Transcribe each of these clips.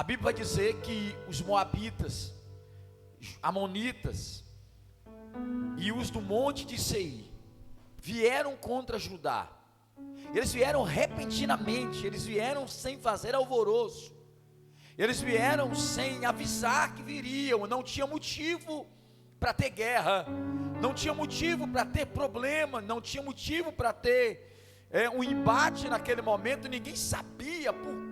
Bíblia vai dizer que os moabitas, amonitas e os do monte de Seir vieram contra Judá. Eles vieram repentinamente, eles vieram sem fazer alvoroço, eles vieram sem avisar que viriam. Não tinha motivo para ter guerra, não tinha motivo para ter problema, não tinha motivo para ter um embate naquele momento. Ninguém sabia por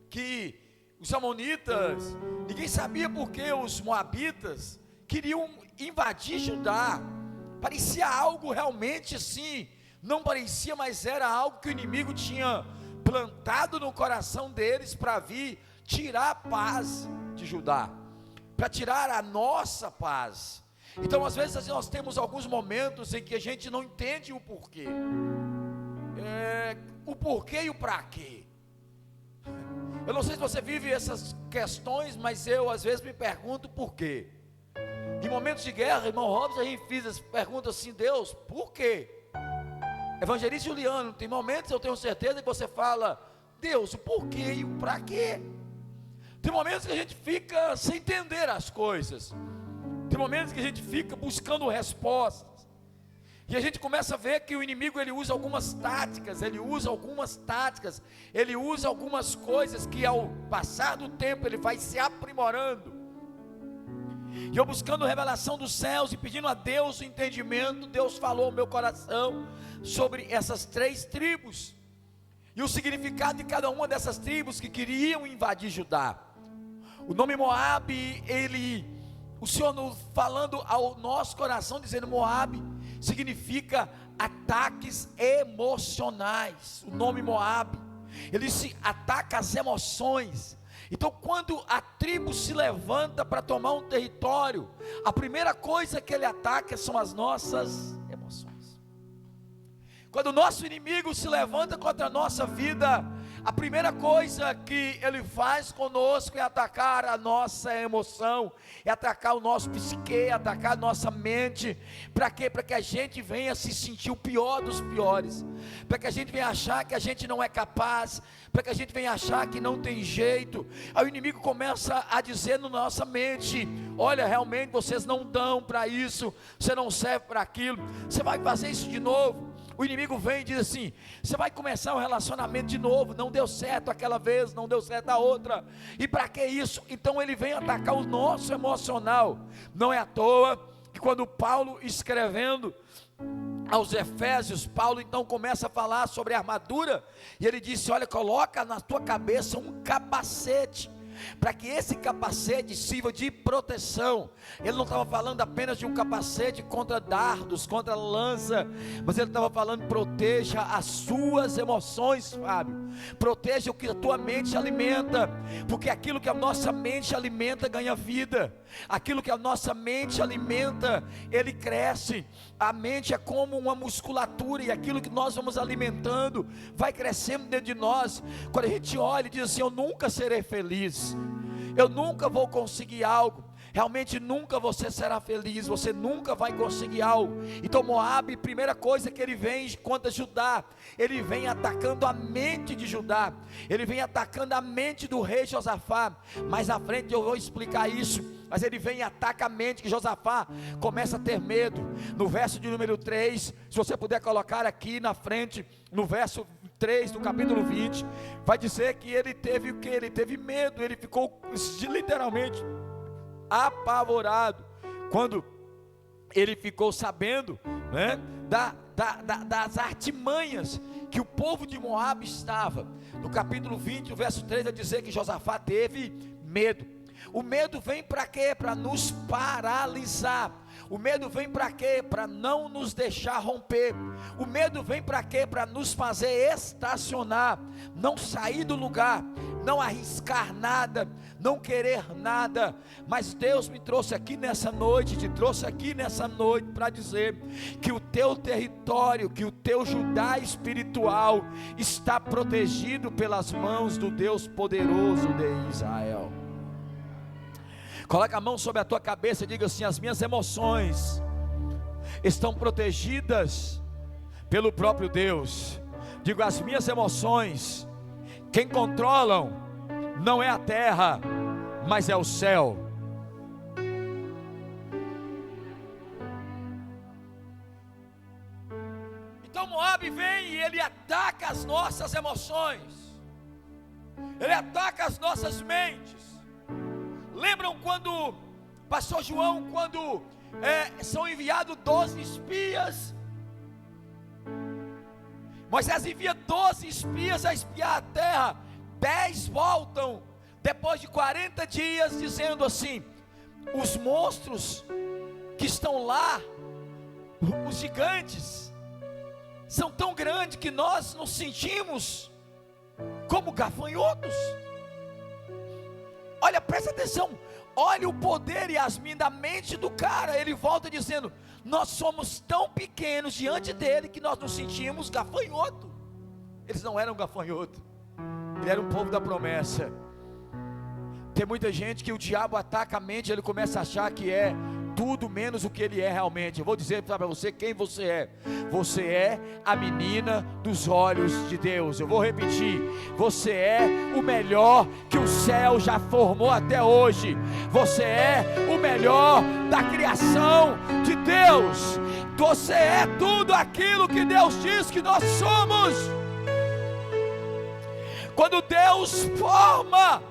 que os amonitas, ninguém sabia por que os moabitas queriam invadir Judá. Parecia algo realmente assim, não parecia, mas era algo que o inimigo tinha plantado no coração deles para vir tirar a paz de Judá, para tirar a nossa paz. Então às vezes nós temos alguns momentos em que a gente não entende o porquê, o porquê e o para quê. Eu não sei se você vive essas questões, mas eu às vezes me pergunto por quê. Em momentos de guerra, irmão Robson, a gente fez essa pergunta assim: Deus, por quê? Evangelista Juliano, tem momentos eu tenho certeza que você fala: Deus, o porquê e o para quê? Tem momentos que a gente fica sem entender as coisas, tem momentos que a gente fica buscando respostas, e a gente começa a ver que o inimigo ele usa algumas táticas, ele usa algumas coisas que ao passar do tempo ele vai se aprimorando. E eu buscando revelação dos céus e pedindo a Deus o entendimento, Deus falou ao meu coração sobre essas 3 tribos e o significado de cada uma dessas tribos que queriam invadir Judá. O nome Moabe, o Senhor falando ao nosso coração, dizendo: Moabe significa ataques emocionais. O nome Moabe, ele se ataca as emoções. Então quando a tribo se levanta para tomar um território, a primeira coisa que ele ataca são as nossas emoções. Quando o nosso inimigo se levanta contra a nossa vida, a primeira coisa que ele faz conosco é atacar a nossa emoção, é atacar o nosso psique, atacar a nossa mente. Para quê? Para que a gente venha se sentir o pior dos piores, para que a gente venha achar que a gente não é capaz, para que a gente venha achar que não tem jeito. Aí o inimigo começa a dizer na nossa mente: olha, realmente vocês não dão para isso, você não serve para aquilo, você vai fazer isso de novo. O inimigo vem e diz assim: você vai começar um relacionamento de novo, não deu certo aquela vez, não deu certo a outra, e para que isso? Então ele vem atacar o nosso emocional. Não é à toa que quando Paulo escrevendo aos Efésios, Paulo então começa a falar sobre a armadura, e ele disse: olha, coloca na tua cabeça um capacete, para que esse capacete sirva de proteção. Ele não estava falando apenas de um capacete contra dardos, contra lança, mas ele estava falando: proteja as suas emoções, Fábio, proteja o que a tua mente alimenta, porque aquilo que a nossa mente alimenta ganha vida, aquilo que a nossa mente alimenta, ele cresce. A mente é como uma musculatura, e aquilo que nós vamos alimentando vai crescendo dentro de nós. Quando a gente olha e diz assim: eu nunca serei feliz, eu nunca vou conseguir algo, realmente nunca você será feliz, você nunca vai conseguir algo. Então Moabe, primeira coisa que ele vem contra Judá, ele vem atacando a mente de Judá, ele vem atacando a mente do rei Josafá. Mais à frente eu vou explicar isso, mas ele vem e ataca a mente, que Josafá começa a ter medo. No verso de número 3, se você puder colocar aqui na frente, no verso 3 do capítulo 20, vai dizer que ele teve o que? Ele teve medo, ele ficou literalmente apavorado, quando ele ficou sabendo, né, das artimanhas que o povo de Moabe estava. No capítulo 20, o verso 3, vai dizer que Josafá teve medo. O medo vem para quê? Para nos paralisar. O medo vem para quê? Para não nos deixar romper. O medo vem para quê? Para nos fazer estacionar, não sair do lugar, não arriscar nada, não querer nada. Mas Deus me trouxe aqui nessa noite, te trouxe aqui nessa noite para dizer que o teu território, que o teu Judá espiritual está protegido pelas mãos do Deus poderoso de Israel. Coloca a mão sobre a tua cabeça e diga assim: as minhas emoções estão protegidas pelo próprio Deus. Digo: as minhas emoções, quem controlam não é a terra, mas é o céu. Então Moabe vem e ele ataca as nossas emoções, ele ataca as nossas mentes. Lembram quando pastor João, quando são enviados 12 espias, Moisés envia 12 espias a espiar a terra, 10 voltam depois de 40 dias dizendo assim: os monstros que estão lá, os gigantes, são tão grandes que nós nos sentimos como gafanhotos. Olha, presta atenção, olha o poder, Yasmin, da mente do cara. Ele volta dizendo: nós somos tão pequenos diante dele que nós nos sentimos gafanhoto. Eles não eram gafanhoto, ele era um povo da promessa. Tem muita gente que o diabo ataca a mente, ele começa a achar que é tudo menos o que ele é realmente. Eu vou dizer para você quem você é. Você é a menina dos olhos de Deus. Eu vou repetir: você é o melhor que o céu já formou até hoje. Você é o melhor da criação de Deus. Você é tudo aquilo que Deus diz que nós somos. Quando Deus forma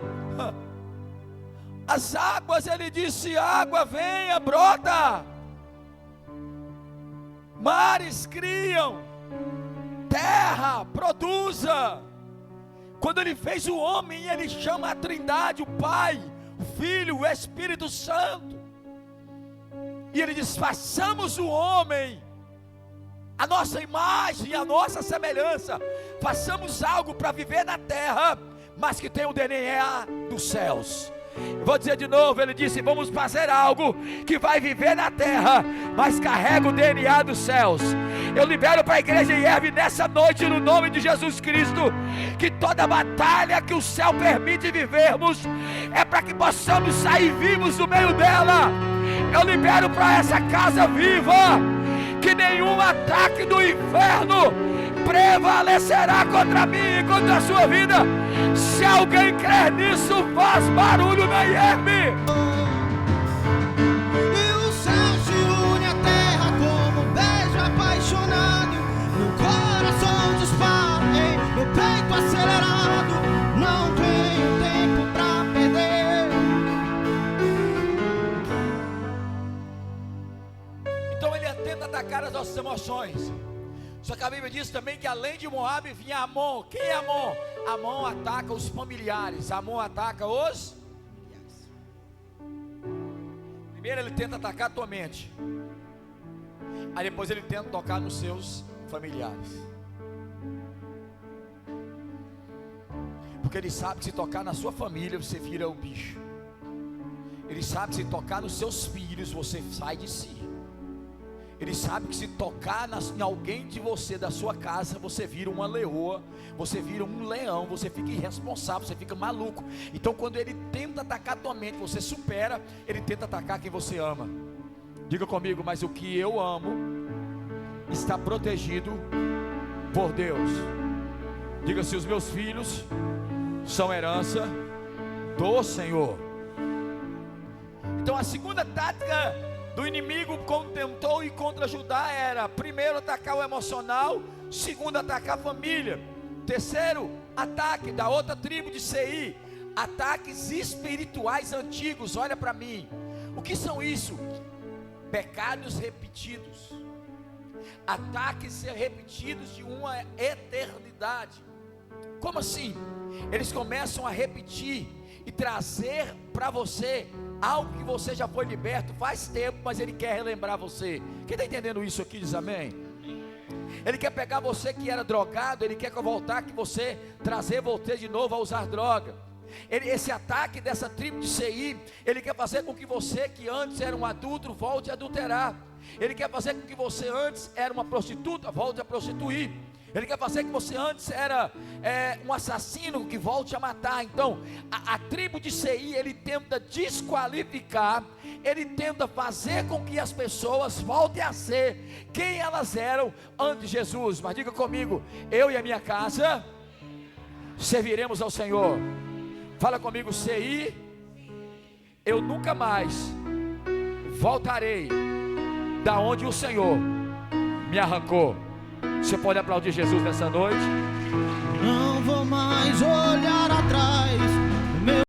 as águas, ele disse: água venha, brota. Mares criam, terra produza. Quando ele fez o homem, ele chama a Trindade, o Pai, o Filho, o Espírito Santo, e ele diz: façamos o homem a nossa imagem, a nossa semelhança. Façamos algo para viver na terra, mas que tenha o DNA dos céus. Vou dizer de novo, ele disse: vamos fazer algo que vai viver na terra, mas carrega o DNA dos céus. Eu libero para a igreja IERV nessa noite, no nome de Jesus Cristo, que toda batalha que o céu permite vivermos, é para que possamos sair vivos do meio dela. Eu libero para essa casa viva, que nenhum ataque do inferno prevalecerá contra mim e contra a sua vida. Se alguém crer nisso, faz barulho na IERV. E o céu se une à terra como um beijo apaixonado. Meu coração dispara em meu peito acelerado. Não tenho tempo pra perder. Então ele tenta atacar as nossas emoções. Só que a Bíblia diz também que além de Moabe vinha Amon. Quem é Amon? Amon ataca os familiares. Amon ataca os familiares. Primeiro ele tenta atacar a tua mente, aí depois ele tenta tocar nos seus familiares. Porque ele sabe que se tocar na sua família, você vira um bicho. Ele sabe que se tocar nos seus filhos, você sai de si. Ele sabe que se tocar em alguém de você, da sua casa, você vira uma leoa, você vira um leão, você fica irresponsável, você fica maluco. Então quando ele tenta atacar a tua mente, você supera, ele tenta atacar quem você ama. Diga comigo: mas o que eu amo está protegido por Deus. Diga: se os meus filhos são herança do Senhor. Então a segunda tática do inimigo contentou e contra Judá era: primeiro atacar o emocional, segundo atacar a família, terceiro ataque da outra tribo de Seir, ataques espirituais antigos. Olha para mim, o que são isso? Pecados repetidos, ataques repetidos de uma eternidade. Como assim? Eles começam a repetir e trazer para você algo que você já foi liberto faz tempo, mas ele quer relembrar você. Quem está entendendo isso aqui diz amém? Ele quer pegar você que era drogado, ele quer voltar, que você trazer você de novo a usar droga. Esse ataque dessa tribo de Seir, ele quer fazer com que você que antes era um adúltero volte a adulterar. Ele quer fazer com que você antes era uma prostituta volte a prostituir. Ele quer fazer que você antes era um assassino que volte a matar. Então a tribo de Seir, ele tenta desqualificar, ele tenta fazer com que as pessoas voltem a ser quem elas eram antes de Jesus. Mas diga comigo: eu e a minha casa serviremos ao Senhor. Fala comigo, CI. Eu nunca mais voltarei da onde o Senhor me arrancou. Você pode aplaudir Jesus nessa noite?